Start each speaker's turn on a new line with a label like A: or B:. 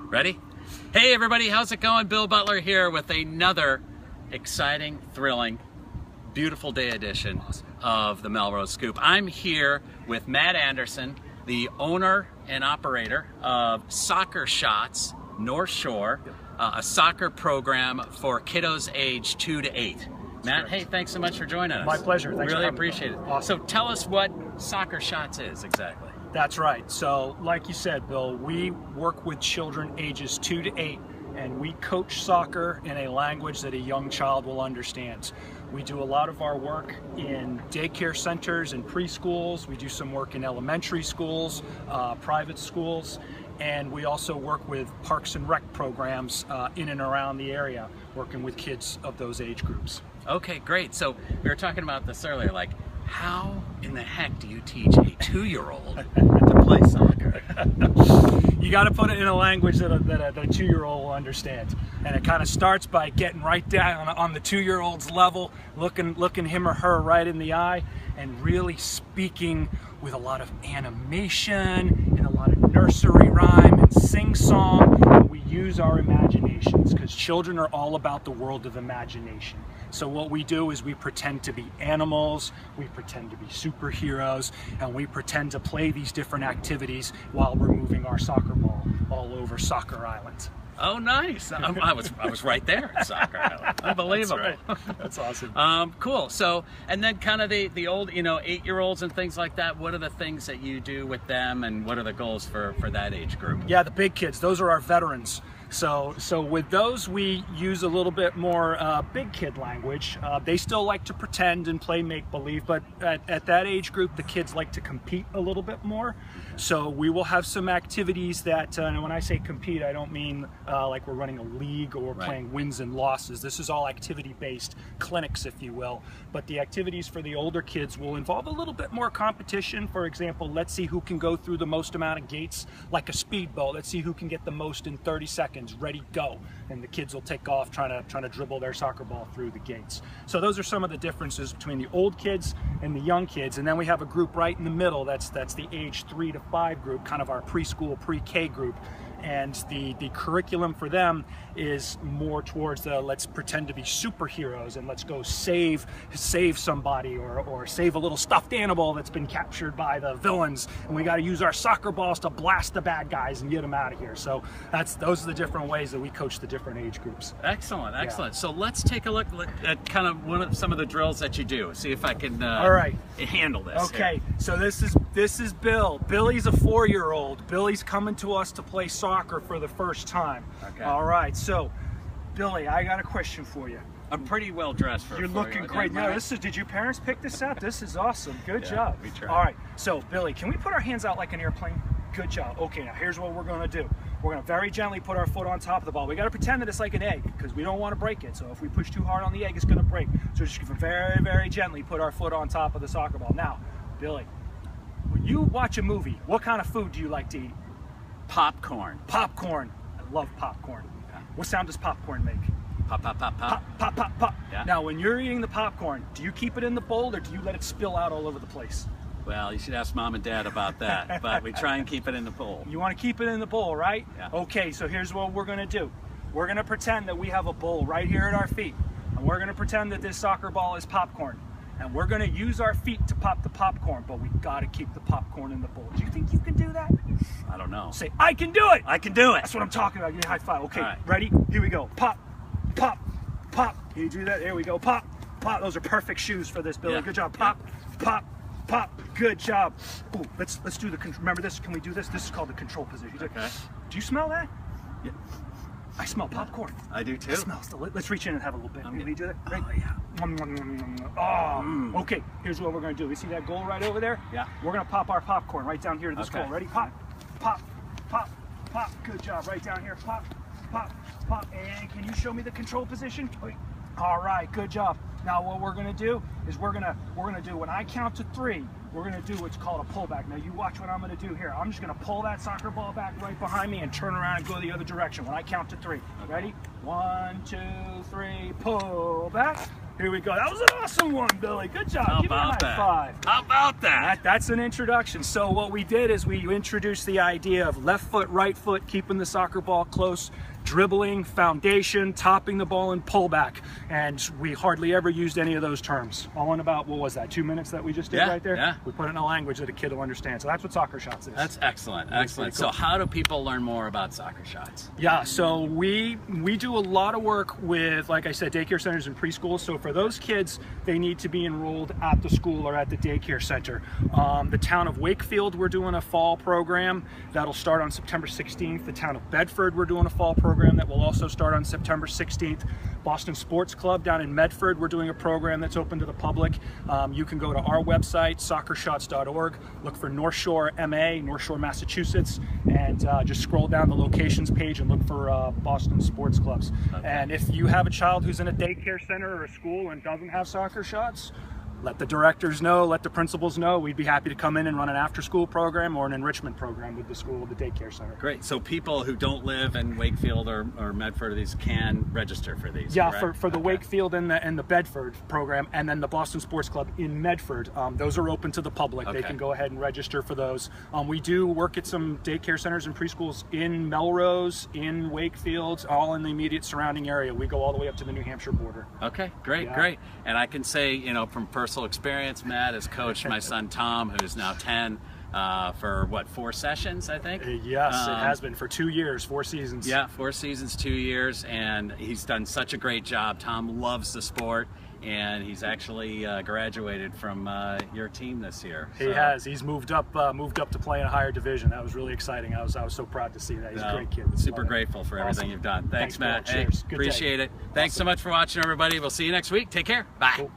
A: Ready? Hey everybody, how's it going? Bill Butler here with another exciting, thrilling, beautiful day edition of the Melrose Scoop. I'm here with Matt Anderson, the owner and operator of Soccer Shots North Shore, a soccer program for kiddos age 2 to 8. Matt, hey, thanks so much for joining us.
B: My pleasure. Thanks
A: really
B: for
A: appreciate it.
B: Awesome.
A: So tell us what Soccer Shots is exactly.
B: That's right. So like you said, Bill, we work with children ages 2 to 8, and we coach soccer in a language that a young child will understand. We do a lot of our work in daycare centers and preschools. We do some work in elementary schools, private schools, and we also work with parks and rec programs in and around the area, working with kids of those age groups.
A: Okay, great. So we were talking about this earlier, like, how in the heck do you teach a 2-year-old to play soccer?
B: You got to put it in a language that a 2-year-old will understand, and it kind of starts by getting right down on the 2-year-old's level, looking him or her right in the eye, and really speaking with a lot of animation and a lot of nursery rhyme and sing-song. And we use our imaginations because children are all about the world of imagination. So what we do is we pretend to be animals, we pretend to be superheroes, and we pretend to play these different activities while we're moving our soccer ball all over Soccer Island.
A: Oh, nice. I was right there at Soccer Island. Unbelievable.
B: That's right. That's awesome.
A: Cool. So, and then kind of the old, 8-year-olds and things like that, what are the things that you do with them, and what are the goals for that age group?
B: Yeah, the big kids, those are our veterans. So with those, we use a little bit more big kid language. They still like to pretend and play make-believe, but at that age group, the kids like to compete a little bit more. So we will have some activities that, and when I say compete, I don't mean like we're running a league or playing wins and losses. This is all activity-based clinics, if you will. But the activities for the older kids will involve a little bit more competition. For example, let's see who can go through the most amount of gates like a speedboat. Let's see who can get the most in 30 seconds. Ready, go, and the kids will take off trying to dribble their soccer ball through the gates. So those are some of the differences between the old kids and the young kids. And then we have a group right in the middle. That's the age 3 to 5 group, kind of our preschool, pre-K group. And the curriculum for them is more towards the let's pretend to be superheroes and let's go save somebody or save a little stuffed animal that's been captured by the villains, and we got to use our soccer balls to blast the bad guys and get them out of here. So those are the different ways that we coach the different age groups.
A: Excellent, excellent.
B: Yeah.
A: So let's take a look at kind of some of the drills that you do. See if I can
B: all right,
A: handle this.
B: Okay,
A: here.
B: so this is Bill. Billy's a 4-year-old. Billy's coming to us to play soccer for the first time. Okay. All right, so Billy, I got a question for you.
A: I'm pretty well dressed for.
B: You're looking great.
A: Now,
B: did your parents pick this out? This is awesome. Good job.
A: We tried.
B: All right, so Billy, can we put our hands out like an airplane? Good job. Okay, now here's what we're going to do. We're going to very gently put our foot on top of the ball. We got to pretend that it's like an egg because we don't want to break it. So if we push too hard on the egg, it's going to break. So just very, very gently put our foot on top of the soccer ball. Now, Billy, when you watch a movie, what kind of food do you like to eat?
A: Popcorn.
B: Popcorn. I love popcorn. Yeah. What sound does popcorn make?
A: Pop, pop, pop, pop.
B: Pop, pop, pop, pop.
A: Yeah.
B: Now, when you're eating the popcorn, do you keep it in the bowl or do you let it spill out all over the place?
A: Well, you should ask Mom and Dad about that, but we try and keep it in the bowl.
B: You want to keep it in the bowl, right?
A: Yeah.
B: Okay, so here's what we're going to do. We're going to pretend that we have a bowl right here at our feet, and we're going to pretend that this soccer ball is popcorn. And we're going to use our feet to pop the popcorn, but we got to keep the popcorn in the bowl. Do you think you can do that?
A: I don't know.
B: Say, I can do it!
A: I can do it!
B: That's what I'm talking about. Give me a high five. Okay,
A: right.
B: Ready? Here we go. Pop, pop, pop. Can you do that? There we go. Pop, pop. Those are perfect shoes for this, Billy.
A: Yeah.
B: Good job. Pop, pop, pop. Good job. Ooh, let's do the control. Remember this? Can we do this? This is called the control position.
A: Okay.
B: Do you smell that?
A: Yeah.
B: I smell popcorn.
A: I do too.
B: It smells delicious. Let's reach in and have a little bit. Can we do that? Right?
A: Oh, yeah.
B: Oh, okay. Here's what we're going to do. You see that goal right over there?
A: Yeah.
B: We're going to pop our popcorn right down here to this
A: Okay.
B: goal. Ready? Pop, pop, pop, pop. Good job. Right down here. Pop, pop, pop. And can you show me the control position? All right. Good job. Now what we're going to do is we're going to do, when I count to 3, we're going to do what's called a pullback. Now you watch what I'm going to do here. I'm just going to pull that soccer ball back right behind me and turn around and go the other direction when I count to 3. Okay. Ready? 1, 2, 3, pull back. Here we go. That was an awesome one, Billy. Good job.
A: How
B: Give me a high
A: about that?
B: five.
A: How about that?
B: That's an introduction. So what we did is we introduced the idea of left foot, right foot, keeping the soccer ball close, dribbling, foundation, topping the ball, and pullback. And we hardly ever used any of those terms. All in about, what was that, 2 minutes that we just did right there?
A: Yeah.
B: We put it in a language that a kid will understand. So that's what Soccer Shots is.
A: That's excellent. Excellent.
B: Cool.
A: So how do people learn more about Soccer Shots?
B: Yeah, so we do a lot of work with, like I said, daycare centers and preschools. So for those kids, they need to be enrolled at the school or at the daycare center. The town of Wakefield, we're doing a fall program that'll start on September 16th. The town of Bedford, we're doing a fall program that will also start on September 16th. Boston Sports Club down in Medford, we're doing a program that's open to the public. You can go to our website, soccershots.org, look for North Shore MA, North Shore, Massachusetts, and just scroll down the locations page and look for Boston Sports Clubs.
A: Okay.
B: And if you have a child who's in a daycare center or a school and doesn't have Soccer Shots, let the directors know, let the principals know. We'd be happy to come in and run an after-school program or an enrichment program with the school, the daycare center.
A: Great. So people who don't live in Wakefield or Medford, these can register for these.
B: Yeah,
A: correct?
B: for the Wakefield and the Bedford program, and then the Boston Sports Club in Medford. Those are open to the public.
A: Okay.
B: They can go ahead and register for those. We do work at some daycare centers and preschools in Melrose, in Wakefield, all in the immediate surrounding area. We go all the way up to the New Hampshire border.
A: Okay, great,
B: Yeah.
A: great. And I can say, you know, from personal experience, Matt has coached my son Tom, who's now 10, for what, 4 sessions, I think?
B: Yes, it has been for 2 years, 4 seasons.
A: Yeah, 4 seasons, 2 years, and he's done such a great job. Tom loves the sport, and he's actually graduated from your team this year.
B: He has. He's moved up to play in a higher division. That was really exciting. I was so proud to see that. He's a great kid.
A: Super grateful for everything
B: Awesome.
A: you've done. Thanks,
B: Bill.
A: Matt. Hey,
B: Cheers. Good day.
A: appreciate it. Thanks so much for watching, everybody. We'll see you next week. Take care. Bye.
B: Cool.